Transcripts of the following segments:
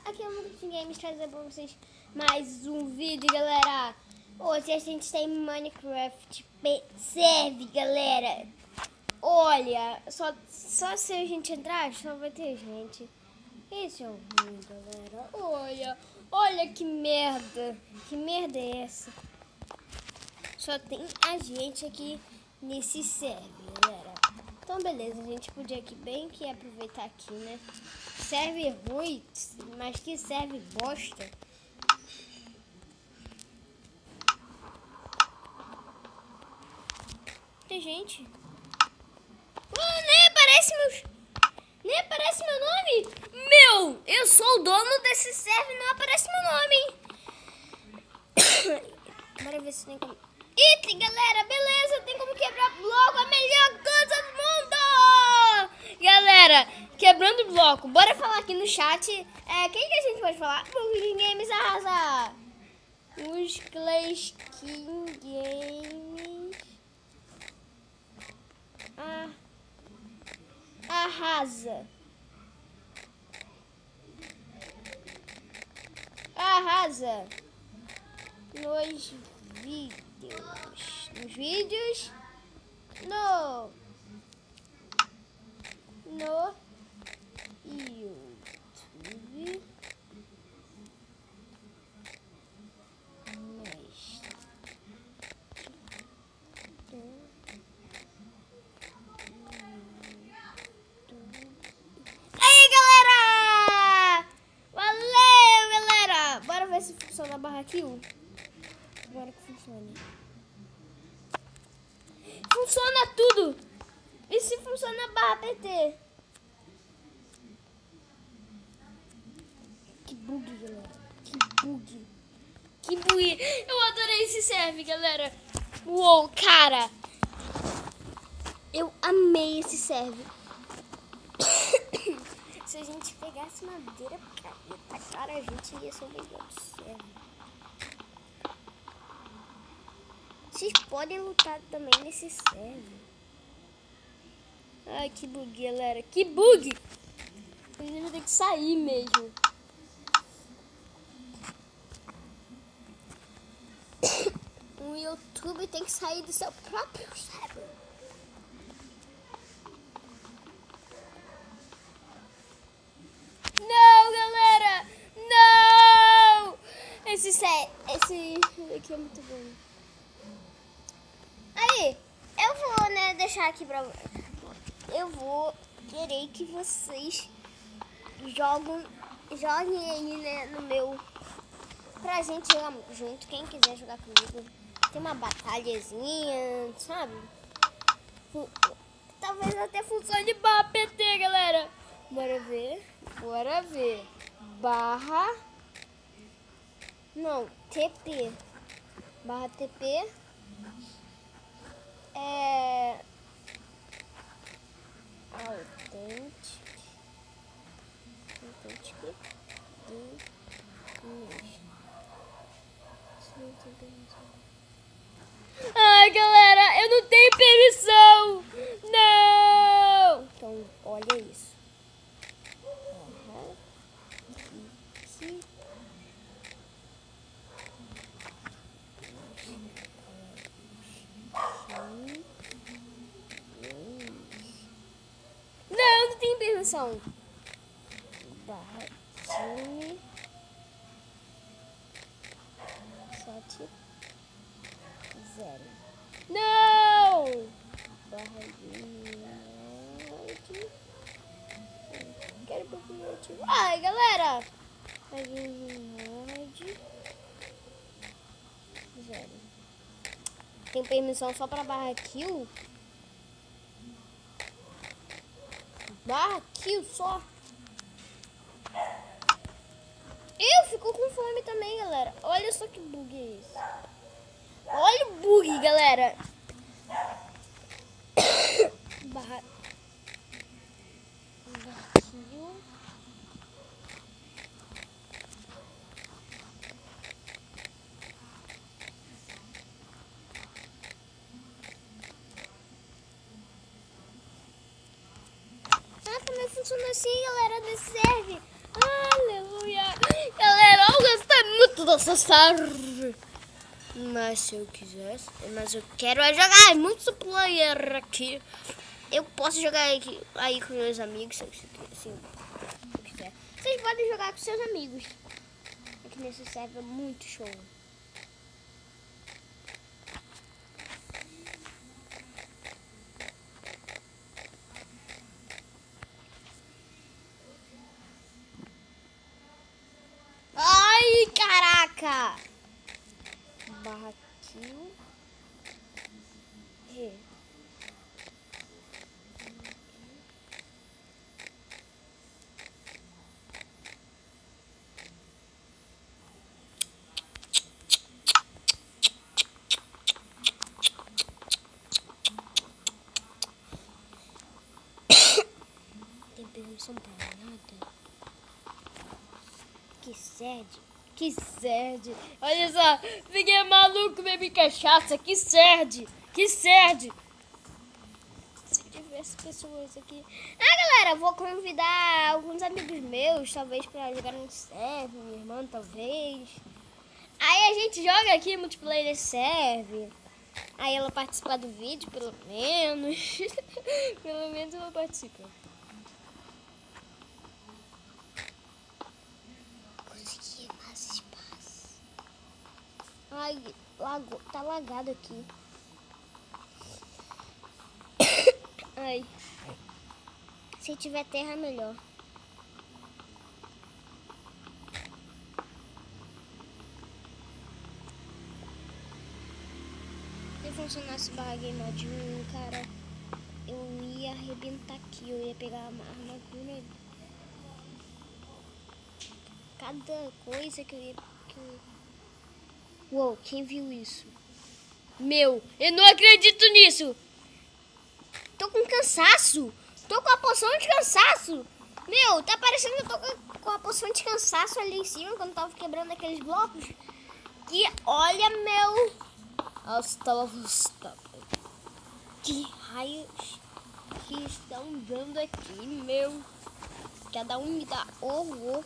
aqui é o Mundo Games trazendo pra vocês mais um vídeo, galera. Hoje a gente tem Minecraft serve, galera. Olha, só se a gente entrar, só vai ter gente. Esse é o ruim, galera. Olha que merda. Que merda é essa? Só tem a gente aqui nesse serve, galera. Então, beleza, a gente podia aqui bem que aproveitar aqui, né? Serve ruim, mas que serve bosta. Tem gente. Nem aparece meu nome. Meu, eu sou o dono desse serve, não aparece meu nome. Bora ver se tem como. Ih, galera, beleza, tem como quebrar bloco, a melhor coisa do mundo! Galera, quebrando bloco, bora falar aqui no chat. Quem que a gente pode falar? Os Games arrasa! Os Clash King Games arrasa! Arrasa nos vídeos no YouTube. Aí, galera! Valeu, galera! Bora ver se funciona a barra kill. Bora que funcione. Funciona tudo! E se funciona a barra PT? Que bug, galera. Que bug. Eu adorei esse serve, galera. Uou, cara. Eu amei esse serve. Se a gente pegasse madeira pra atacar, a gente ia ser o melhor do serve. Vocês podem lutar também nesse serve. Ai, que bug, galera. Que bug. A gente vai ter que sair mesmo. O YouTube tem que sair do seu próprio server. Não, galera! Não! Esse aqui é muito bom. Aí, eu vou, né, deixar aqui pra... Eu vou querer que vocês joguem aí, né, no meu... Pra gente jogar junto, quem quiser jogar comigo. Tem uma batalhazinha, sabe? Talvez até funcione barra PT, galera. Bora ver. Barra... Não, TP. Barra TP. Authentic. Ai, galera, eu não tenho permissão. Não. Então, olha isso. Não, eu não tenho permissão. Barra time 7 0. Não! Barra Unite. Quero permitir. Ai, galera! Unite 0. Tem permissão só pra barra kill? Barra kill só? Eu fico com fome também, galera. Olha só que bug é esse. Olha o bug, galera. Barra kill. Também funciona assim, galera, desse serve. Aleluia! dessas tarde. Mas se eu quisesse, mas eu quero jogar multiplayer aqui. Eu posso jogar aqui, aí com meus amigos, se eu quiser. Vocês podem jogar com seus amigos. Aqui nesse server é muito show. Ai, caraca! Barra kill. Tem permissão pra nada. Que sede. Que sede. Olha só, fiquei maluco, bebi cachaça. Que sede. Que sede. Se tivesse pessoas aqui. Galera, vou convidar alguns amigos meus, talvez pra jogar no serve. Minha irmã, talvez. Aí a gente joga aqui, multiplayer serve. Aí ela participa do vídeo, pelo menos. Pelo menos ela participa. Consegui mais espaço. Ai, tá lagado aqui. Ai. Se tiver terra, melhor. Se funcionasse barra game mode 1, cara, eu ia arrebentar aqui. Eu ia pegar uma armadura. Cada coisa que eu ia... Uou, quem viu isso? Meu, eu não acredito nisso. Tô com cansaço. Tô com a poção de cansaço. Meu, tá parecendo que eu tô com a poção de cansaço ali em cima, quando eu tava quebrando aqueles blocos. E olha, meu... Hasta la vista. Que raios que estão dando aqui, meu. Cada um me dá horror.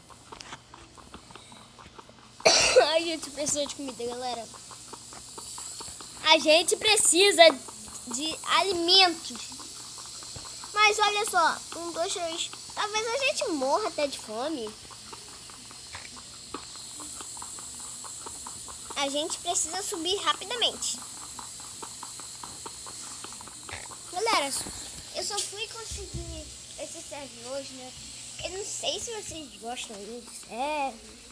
A gente precisa de comida, galera. A gente precisa de alimentos. Mas olha só, 1, 2, 3. Talvez a gente morra até de fome. A gente precisa subir rapidamente. Galera, eu só fui conseguir esse serve hoje, né? Eu não sei se vocês gostam desse serve,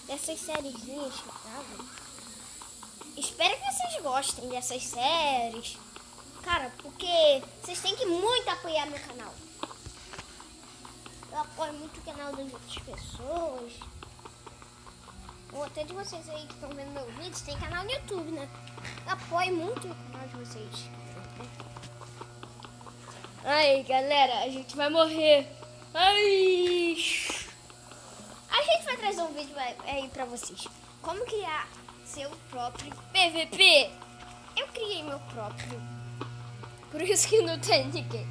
dessas sériezinhas que estavam. Espero que vocês gostem dessas séries. Cara, porque vocês têm que muito apoiar meu canal. Eu apoio muito o canal das outras pessoas. Ou até de vocês aí que estão vendo meu vídeo, tem canal no YouTube, né? Eu apoio muito o canal de vocês. Ai, galera, a gente vai morrer. Ai! A gente vai trazer um vídeo aí pra vocês. Como criar seu próprio PVP. Eu criei meu próprio. Por isso que não tem ninguém.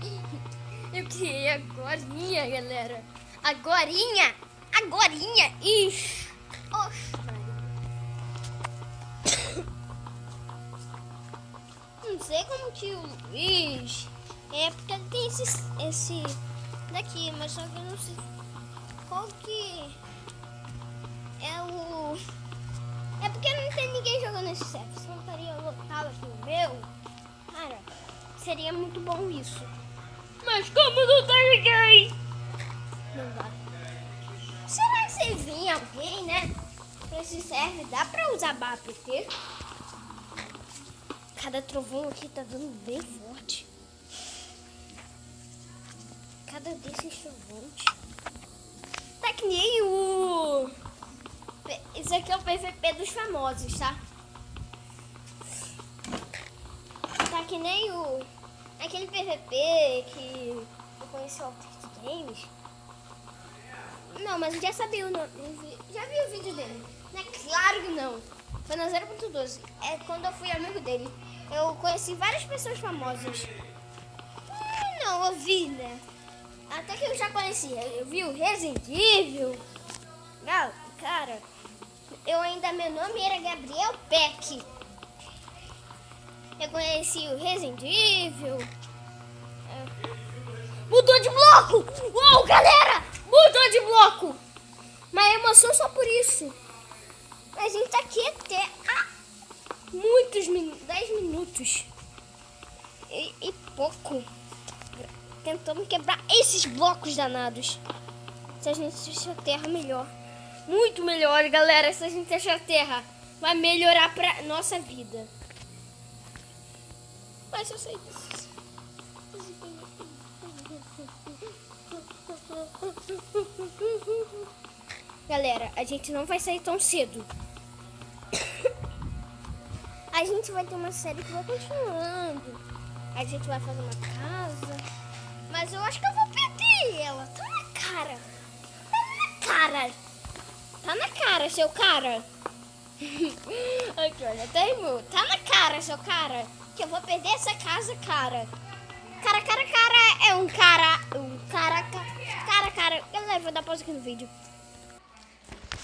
Eu criei agorinha, galera. Agorinha! Agorinha! Ixi! Oxe, não sei como que o Luiz... É porque ele tem esse daqui, mas só que eu não sei qual que é o... É porque não tem ninguém jogando esse server. Se não estaria lotado aqui o meu, cara, seria muito bom isso. Mas como não tem ninguém? Não dá. Será que você vem alguém, né? Esse server dá pra usar barra PT? Cada trovão aqui tá dando bem forte. Cada desses trovões. Tá que nem o... Isso aqui é o PVP dos famosos, tá? Tá que nem o... Aquele PVP que eu conheci o Altered Games. Não, mas eu já sabia o nome. Já vi o vídeo dele. Não é claro que não. Foi na 0.12. É quando eu fui amigo dele. Eu conheci várias pessoas famosas. Não, eu vi, né? Até que eu já conhecia. Eu vi o Resident Evil. Cara, eu ainda galera, meu nome era Gabriel Peck. Eu conheci o Resident Evil. Mudou de bloco! Uou, galera! Mudou de bloco! Mas emoção só por isso. A gente tá aqui até muitos minutos, 10 minutos. E pouco. Tentando quebrar esses blocos danados. Se a gente achar a terra, melhor. Muito melhor, galera. Se a gente achar a terra, vai melhorar pra nossa vida. Mas eu sei disso. Galera, a gente não vai sair tão cedo. A gente vai ter uma série que vai continuando. A gente vai fazer uma casa. Mas eu acho que eu vou perder ela. Tá na cara. Tá na cara. Tá na cara, seu cara. Aqui, olha, até rimou. Tá na cara, seu cara. Que eu vou perder essa casa, cara. Cara. É um cara. Cara. Galera, vou dar pausa aqui no vídeo.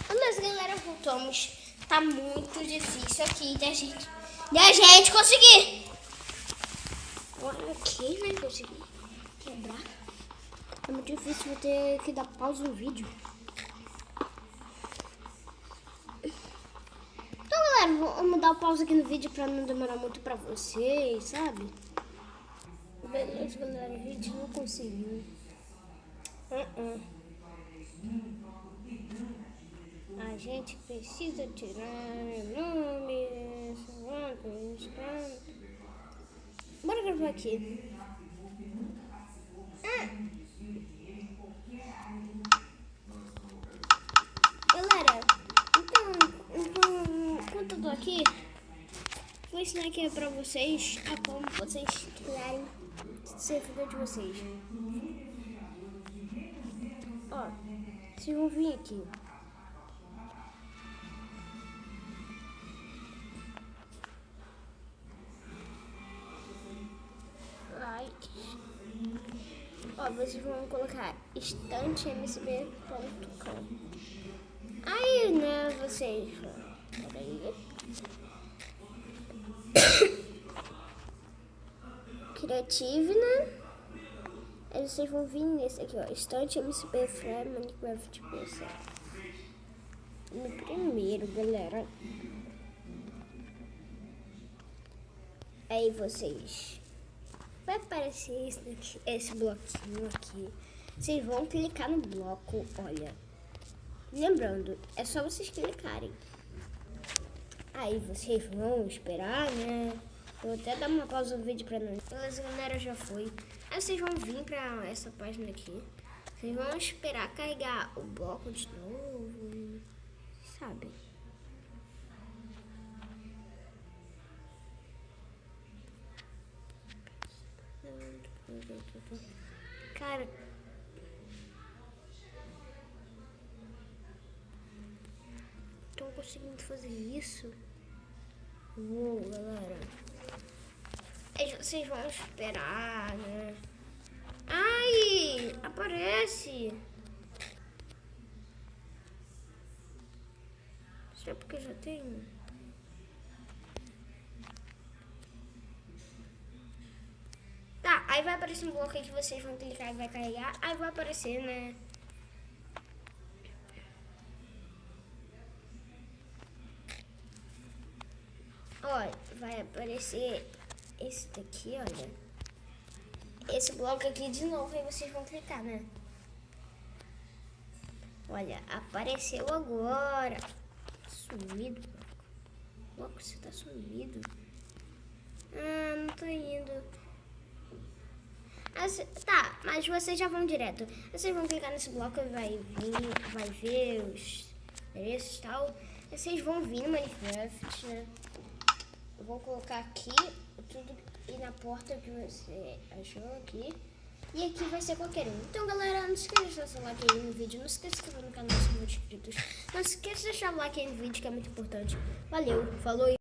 Mas, galera, voltamos. Tá muito difícil aqui da gente conseguir. Olha aqui, né? Conseguir quebrar. É muito difícil, vou ter que dar pausa no vídeo. Então, galera, vamos dar pausa aqui no vídeo pra não demorar muito pra vocês, sabe? Beleza, galera, o vídeo não conseguiu. A gente precisa tirar nomes. Bora gravar aqui. Galera, então, enquanto eu tô aqui, vou ensinar aqui pra vocês a como vocês criarem o servidor de vocês. Ó, vocês vão vir aqui. Ó, vocês vão colocar estantemsb.com. Aí, né, vocês... Peraí. Creative, né? Aí vocês vão vir nesse aqui, ó. Estantemsb Free Minecraft PC. No primeiro, galera. Aí vocês... Vai aparecer esse bloquinho aqui. Vocês vão clicar no bloco, olha. Lembrando, é só vocês clicarem. Aí vocês vão esperar, né? Eu vou até dar uma pausa no vídeo pra não... Beleza, galera, já foi. Aí vocês vão vir pra essa página aqui. Vocês vão esperar carregar o bloco de novo, sabe? Cara, estão conseguindo fazer isso? Uou, galera. Aí vocês vão esperar, né? Ai, aparece. Será porque eu já tenho? Tá, aí vai aparecer um bloco aí que vocês vão clicar e vai carregar. Aí vai aparecer, né? Olha, vai aparecer esse daqui, olha. Esse bloco aqui de novo, aí vocês vão clicar, né? Olha, apareceu agora. Sumido, bloco. Bloco, você tá sumido. Ah, não tô indo. Tá, mas vocês já vão direto. Vocês vão clicar nesse bloco e vai ver os endereços e tal. Vocês vão vir no Minecraft, né? Eu vou colocar aqui tudo e na porta que você achou aqui. E aqui vai ser qualquer um. Então, galera, não se esqueça de deixar o like aí no vídeo. Não se esqueça de se inscrever no canal se não for inscritos. Não se esqueça de deixar o like aí no vídeo, que é muito importante. Valeu, falou!